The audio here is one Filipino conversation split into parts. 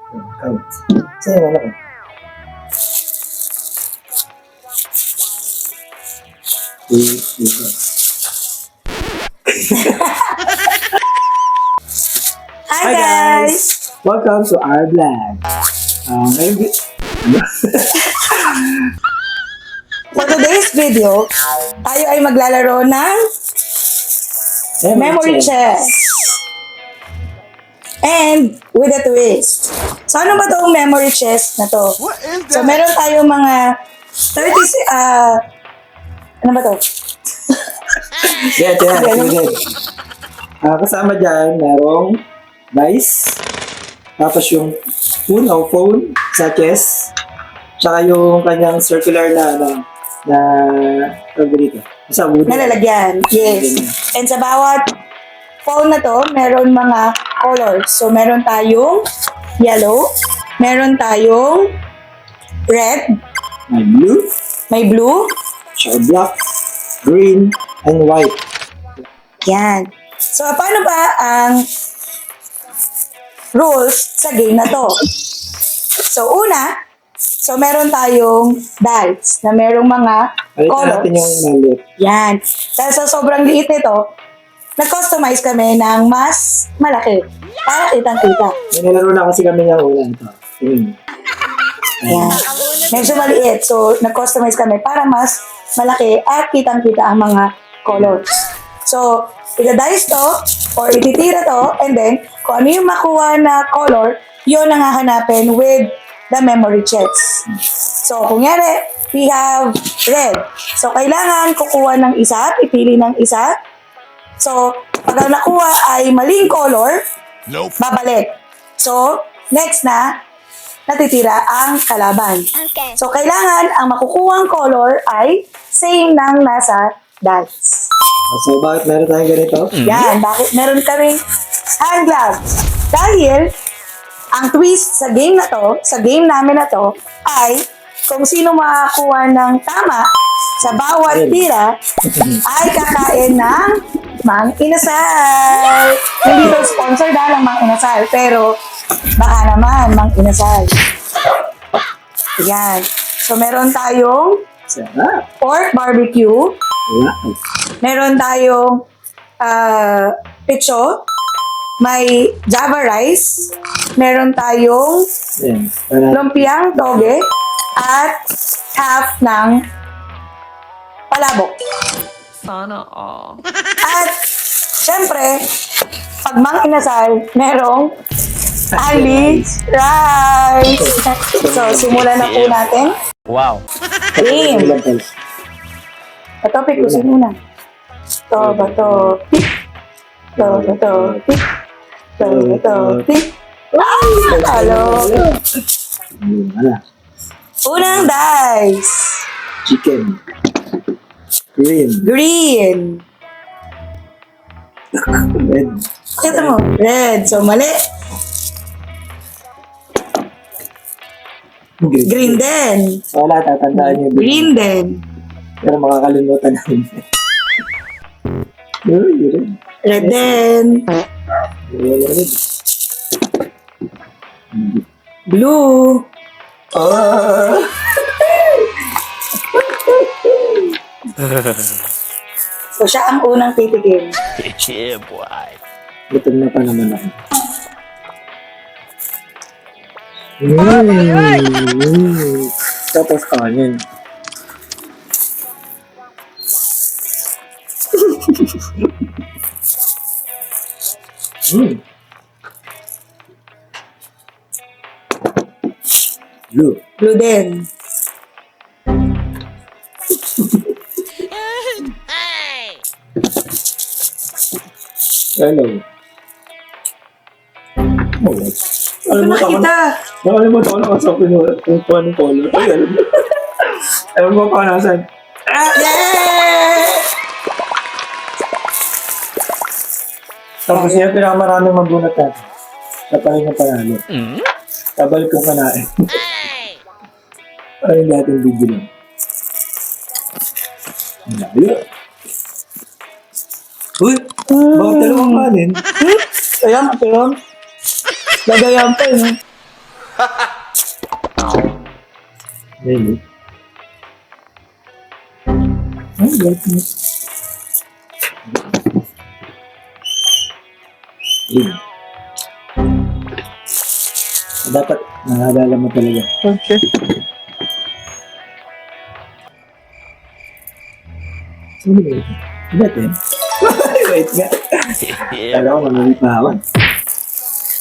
Count. Sa'yo, ano ko? Hi guys! Welcome to our vlog. Ngayon, For today's video, tayo ay maglalaro ng memory chess. And with a twist. So ano ba itong memory chess na to? So meron tayong mga 30, ano ba to? yan. Kasama dyan, merong dice, tapos yung phone sa chess, tsaka yung kanyang circular na tawag dito. Sa wood. Nalalagyan. Yes. And sa bawat phone na to, meron mga colors. So meron tayong yellow, meron tayong red, May blue, may blue, tsaka black, green, and white. yan. So, paano ba ang rules sa game na to? So, so meron tayong dice na merong mga Palitan natin yung colors. malit. Yan. Dahil sa sobrang liit nito, nag-customize kami ng mas malaki para kitang-kita. May nalaro na kasi kami ng una ito. Yan. Medyo maliit. So, nag-customize kami para mas malaki at kitang-kita ang mga colors. So, ita-dice to or ititira to and then kung ano yung makuha na color, yun ang hahanapin with the memory chess. So, kunyari, we have red. So, kailangan kukuha ng isa, pipili ng isa. So, pag ang nakuha ay maling color, babalik. So, next na, natitira ang kalaban. Okay. So, kailangan ang makukuhang color ay same ng nasa dice. So, bakit meron tayong ganito? Yan, bakit meron kaming hand gloves? Dahil, ang twist sa game na to, sa game namin na to, ay kung sino makakuha ng tama sa bawat tira, ay kakain ng Mang Inasal. Hindi to sponsor dahil ng Mang Inasal, pero baka naman Mang Inasal. Yan. So, meron tayong Sarap. pork barbecue, Wala. meron tayong pecho, may java rice, meron tayong Yan. Para lumpiang toge, at half ng palabok. Sana all. At, syempre, pag Mang Inasal, merong Ali rice. So, simulan na po natin. Wow. Game. ulam pala. Ito, pikusin muna. Ito, pick. Ito, pick. Ito, pick. Halo. Wala. Unang dice. Chicken. Green. Green. Red. Ito mo, red. So, mali. Green din. Wala, tatandaan niyo. Green din. Pero makakalimutan namin. Red. Red din. Wala red. Blue. Ah! So, siya ang unang titikim. Yeah, boy. Gutom na pa naman ako. Tapos kanin. Blue. Blue din. Hello. Oh, alam mo tama. Nakita. Nakalimutan ko na kasapin kung anong color. Ay, alam mo. Alam mo pa nasan. Yeah! Tapos yung pinakamaraming magbunat natin. Kapalit ng panalo. Kabalik kong kanain. Para yung natin video lang. Ang layo. Uy! Bakit dalawang kanin? Ayan, lagayan pa yun. Really? Ay, wait mo. Yun. Dapat naalala mo talaga. Okay. Sino ba ito? Natin? Wait nga. Yeah. Kala ko mamalipawan.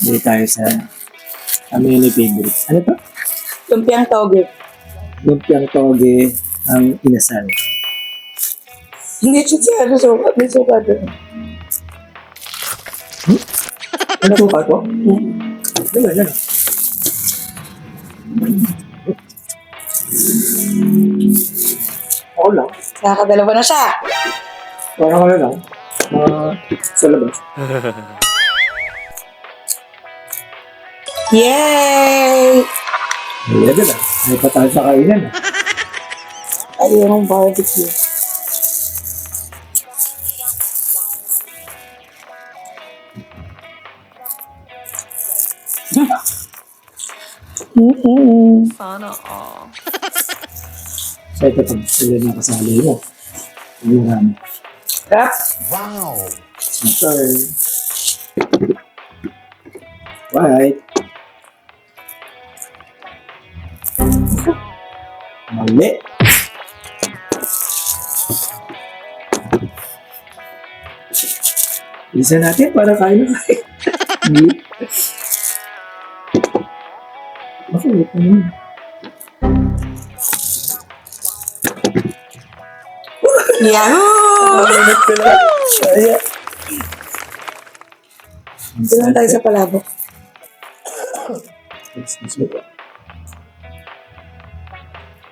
Hindi tayo sa aming favorite. Ano to? Lumpiang toge. Lumpiang toge ang inasal. Hindi siya suka. May suka doon. Ano suka to? Dala, dala. Ako lang. Nakakadalawa na siya. Parang ano lang. Sa labas. Yay! May dala. May patal sa kainan. Ayun ang barbecue. Sana all. So ito pag sila na kasali mo. Yung Rap. Sure. White. Mali. Isa natin para kain na kain. Hindi. Makulit na naman. Yahoo! Makulit ka lang. Kaya. Doon tayo sa palabok. Excuse me.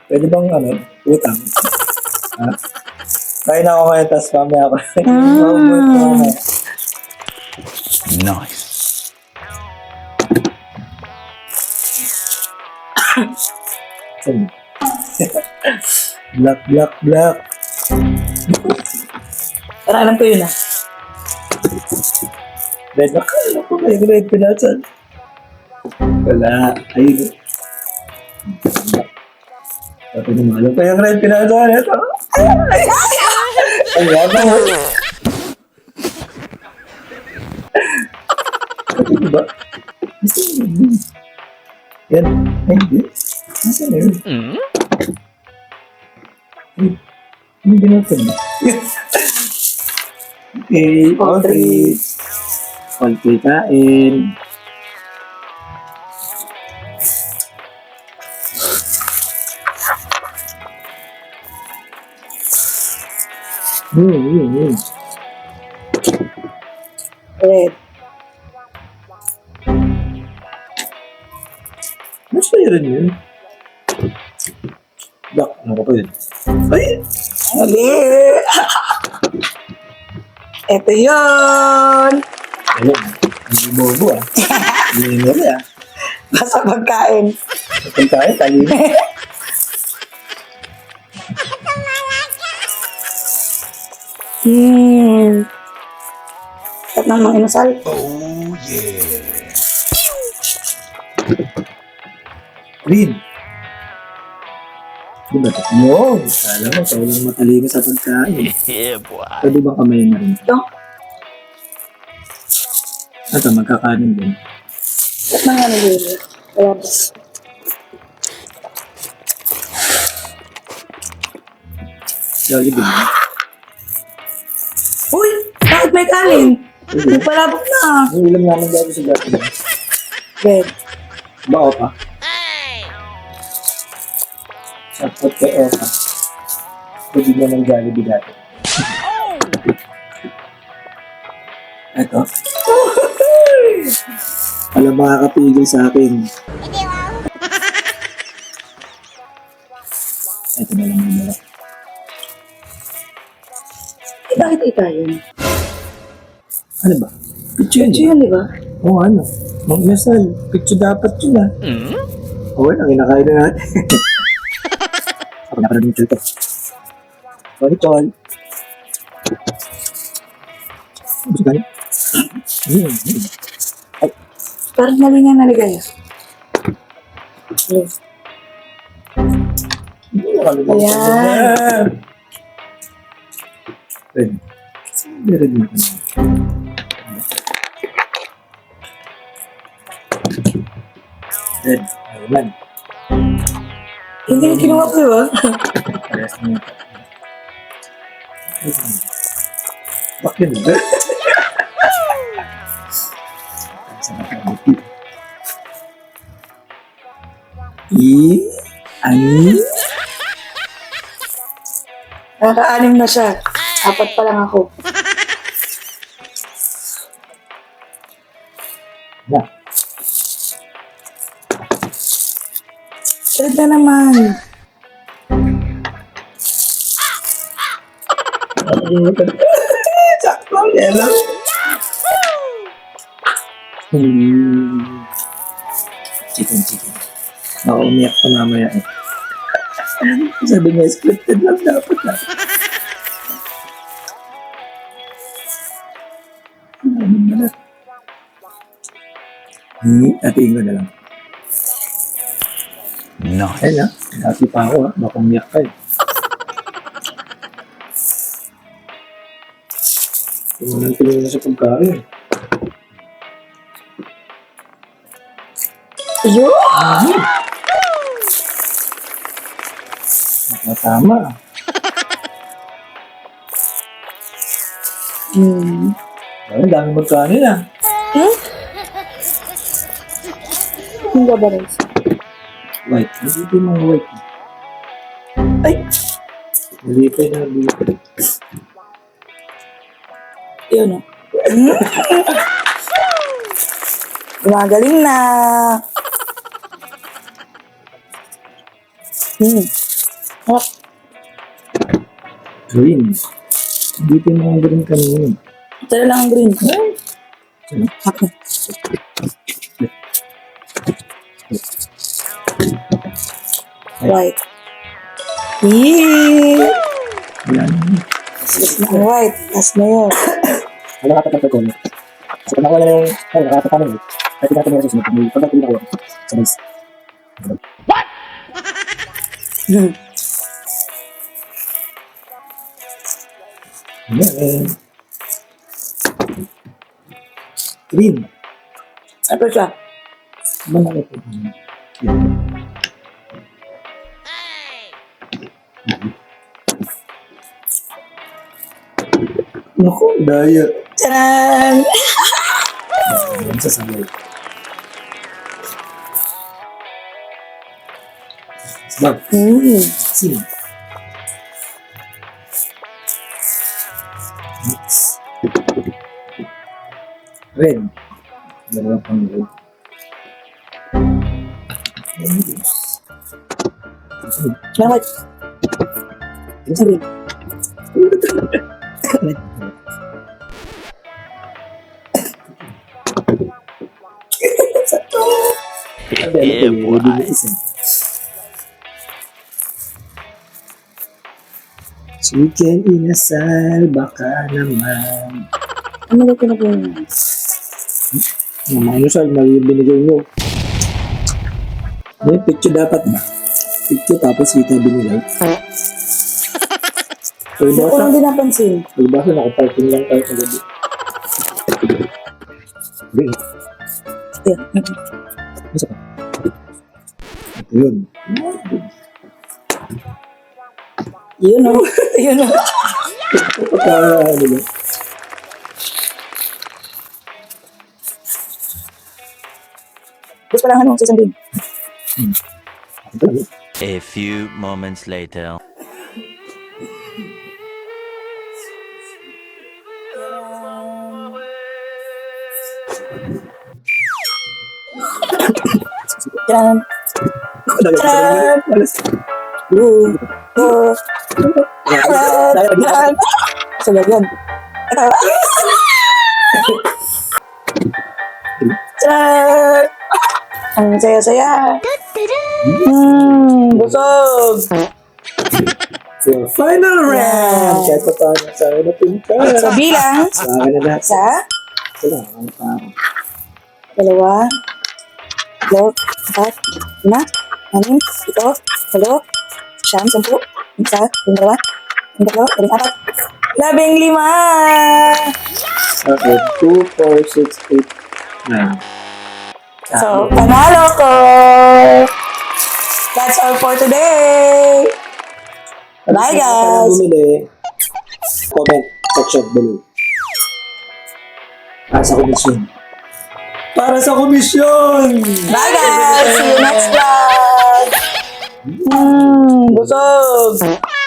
Pwede bang utang? Ha? Kain ako ngayon, tapos mamaya ako. Maubot ko mamaya. Nice. Saan? Black, black, black. Parang alam ko yun ah. Red, akala ko may red pinasan. Wala. Ayun. Tapos naman, alam ko yung red pinasan. Ito. Ay, wala mo. Ano ba? Yan. Ay, hindi. Nasaan na yun? Ay, ano binatid mo? Okay, all three. All three kain. Red. Mas mayroon yun. Black, ano pa yun? Ay! Mali! Ito yun! Alam, hindi bobo ah. Hindi nari ah. Basta pagkain. Kapag tayo, tayo. At nang mga inasal. Green. Di ba ito? Yun! Kala mo, tawag matalino sa pagkain. Yeah, boy. Pwede ba kamay na rin? Ito. Ito, magkakanin din. At nang ano yun. Wala ba? Jollibee. Uy! Bakit may kanin? Nagpalabok na. Ang ilang naman dati sa gato. Red. Ba, opa? Shoutout kay Opa. Pwede niya ng Jollibee dati. Eto. Alam makakapigil sa akin. Eto na lang muna. Eh, bakit ito yun? Ano ba? Picture Ito yun. yun, di ba? Oo, ano? Mang inasal. Picture dapat yun ah. Oo, ang kinakain na natin. Ako naparad ng to. Sorry, Chol. Gusto ka niya? Parang mali nga nalagay. Hindi ko kalimutan Ayan. yan. Red. Red mo. Red. Ayan. Hindi mo kinuha ko, diba? Parehas mo. Bakit ba? Ani? Nakaka-anim na siya. 4 pa lang ako. Na. Red na naman. Sakto, yellow. Chicken. Ako umiyak pa mamaya eh. Sabi niya, scripted lang dapat na. Atiin ko na lang. No. Ayun na, dati pa ako ha, baka umiyak ka eh. Tingnan na sa pagkain. Yun! Matama. Ang dami magkanin ah. Hindi ba rin? White. Hindi mga white. Ay! Malipay na dito. Yun o. Gumagaling na. Oh, Green. Dito yung mga green kanina. ito na lang ang green. White. Yee! Wala na. Last na ang white. Last na yun. Wala ka pa ko. So, kung nawala na yung... Ay, nakakata pa na eh. Pwede natin yung susunod. Pag natin ako. Sa base. Ayan. Green. Ano siya? Malaki po. Naku, daya. Tcharan! Ayan sa sabay. Sabag. Sino? Red. Dalawa pang red. Ano white? Sa red. Yeah, boy. Chicken inasal, baka naman. Ano ba ito na po yun? Ano sal, may binigay nyo. May picture dapat ba? Picture tapos kita binigay. Hindi ko lang din napansin. Pagbasa nakaparking lang tayo sa gabi. Green. Ayan. Isa pa. Ito yun. Yun o. Yun o. Pagka, ano ba? Gusto lang ano, sa isang din. Ito lang. A few moments later. Tcharan! Tcharan! Blue! Oh! Tcharan! So, yan. Ito. Tcharan! Ang saya-saya. Busog! So, final round! Kahit pa paano sa akin na pinta. So, bilang Sa akin na lahat. sa Ito lang, ang tao. 2, 3, 4, 5, 6, 7, 8, 9, 10, 11, 12, 13, 14, 15. Okay, 2, 4, 6, 8, 9. So, panalo ko! That's all for today! Bye, guys! Bumili, comment section below. Para sa komisyon. Para sa komisyon! Bye, guys! See you next vlog! Busog!